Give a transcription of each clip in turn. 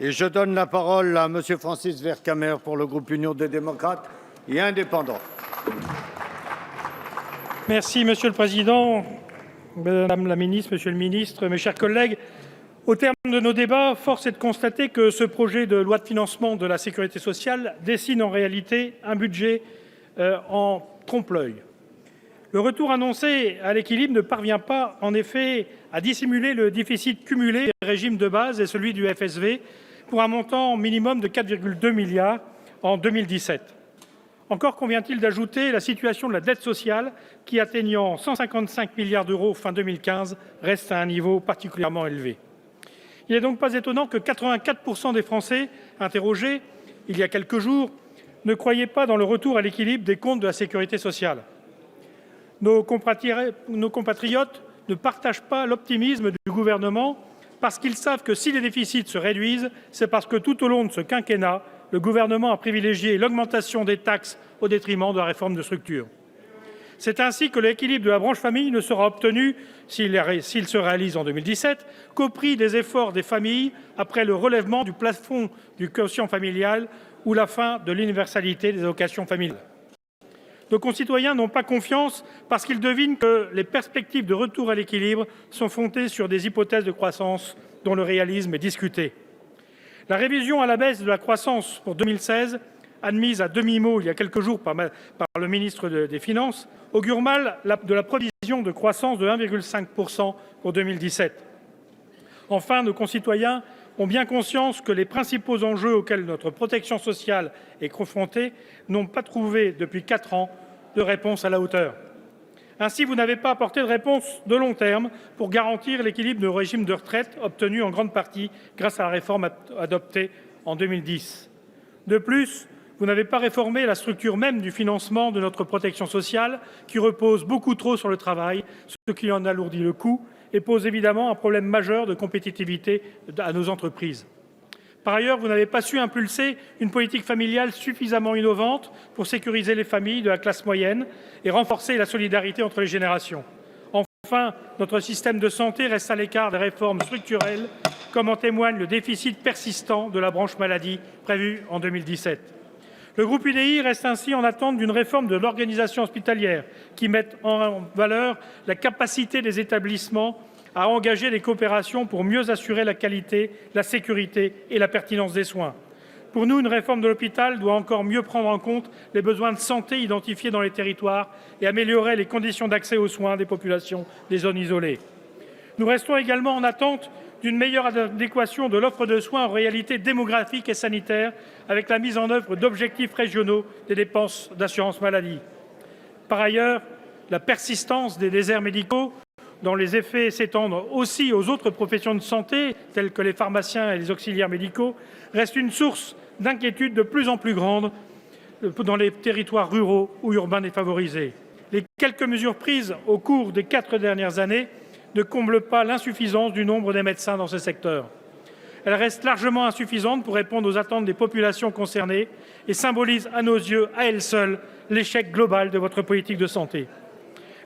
Et je donne la parole à Monsieur Francis Vercamer pour le groupe Union des démocrates et indépendants. Merci Monsieur le Président, Madame la Ministre, Monsieur le Ministre, mes chers collègues. Au terme de nos débats, force est de constater que ce projet de loi de financement de la sécurité sociale dessine en réalité un budget en trompe-l'œil. Le retour annoncé à l'équilibre ne parvient pas, en effet, à dissimuler le déficit cumulé des régimes de base et celui du FSV pour un montant minimum de 4,2 milliards en 2017. Encore convient-il d'ajouter la situation de la dette sociale qui, atteignant 155 milliards d'euros fin 2015, reste à un niveau particulièrement élevé. Il n'est donc pas étonnant que 84% des Français interrogés il y a quelques jours ne croyaient pas dans le retour à l'équilibre des comptes de la sécurité sociale. Nos compatriotes ne partagent pas l'optimisme du gouvernement parce qu'ils savent que si les déficits se réduisent, c'est parce que tout au long de ce quinquennat, le gouvernement a privilégié l'augmentation des taxes au détriment de la réforme de structure. C'est ainsi que l'équilibre de la branche famille ne sera obtenu, s'il se réalise en 2017, qu'au prix des efforts des familles après le relèvement du plafond du quotient familial ou la fin de l'universalité des allocations familiales. Nos concitoyens n'ont pas confiance parce qu'ils devinent que les perspectives de retour à l'équilibre sont fondées sur des hypothèses de croissance dont le réalisme est discuté. La révision à la baisse de la croissance pour 2016, admise à demi-mot il y a quelques jours par le ministre des Finances, augure mal de la prévision de croissance de 1,5% pour 2017. Enfin, nos concitoyens ont bien conscience que les principaux enjeux auxquels notre protection sociale est confrontée n'ont pas trouvé depuis 4 ans de réponse à la hauteur. Ainsi, vous n'avez pas apporté de réponse de long terme pour garantir l'équilibre de nos régimes de retraite obtenu en grande partie grâce à la réforme adoptée en 2010. De plus, vous n'avez pas réformé la structure même du financement de notre protection sociale qui repose beaucoup trop sur le travail, ce qui en alourdit le coût et pose évidemment un problème majeur de compétitivité à nos entreprises. Par ailleurs, vous n'avez pas su impulser une politique familiale suffisamment innovante pour sécuriser les familles de la classe moyenne et renforcer la solidarité entre les générations. Enfin, notre système de santé reste à l'écart des réformes structurelles, comme en témoigne le déficit persistant de la branche maladie prévu en 2017. Le groupe UDI reste ainsi en attente d'une réforme de l'organisation hospitalière qui mette en valeur la capacité des établissements à engager des coopérations pour mieux assurer la qualité, la sécurité et la pertinence des soins. Pour nous, une réforme de l'hôpital doit encore mieux prendre en compte les besoins de santé identifiés dans les territoires et améliorer les conditions d'accès aux soins des populations des zones isolées. Nous restons également en attente d'une meilleure adéquation de l'offre de soins aux réalités démographiques et sanitaires avec la mise en œuvre d'objectifs régionaux des dépenses d'assurance maladie. Par ailleurs, la persistance des déserts médicaux, dont les effets s'étendent aussi aux autres professions de santé, telles que les pharmaciens et les auxiliaires médicaux, reste une source d'inquiétude de plus en plus grande dans les territoires ruraux ou urbains défavorisés. Les quelques mesures prises au cours des 4 dernières années ne comblent pas l'insuffisance du nombre des médecins dans ce secteur. Elles restent largement insuffisantes pour répondre aux attentes des populations concernées et symbolisent à nos yeux, à elles seules, l'échec global de votre politique de santé.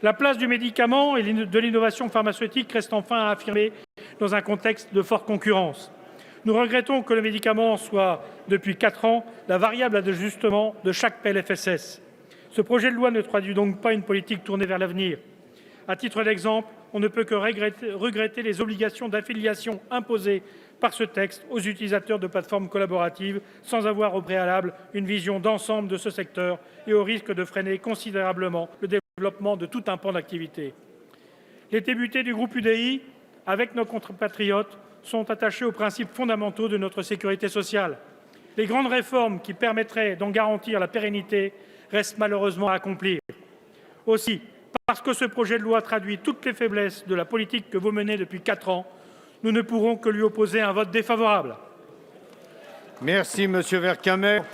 La place du médicament et de l'innovation pharmaceutique reste enfin à affirmer dans un contexte de forte concurrence. Nous regrettons que le médicament soit, depuis 4 ans, la variable d'ajustement de chaque PLFSS. Ce projet de loi ne traduit donc pas une politique tournée vers l'avenir. À titre d'exemple, on ne peut que regretter les obligations d'affiliation imposées par ce texte aux utilisateurs de plateformes collaboratives sans avoir au préalable une vision d'ensemble de ce secteur et au risque de freiner considérablement le développement de tout un pan d'activité. Les députés du groupe UDI, avec nos compatriotes, sont attachés aux principes fondamentaux de notre sécurité sociale. Les grandes réformes qui permettraient d'en garantir la pérennité restent malheureusement à accomplir. Aussi, parce que ce projet de loi traduit toutes les faiblesses de la politique que vous menez depuis 4 ans, nous ne pourrons que lui opposer un vote défavorable. Merci, Monsieur Vercamer.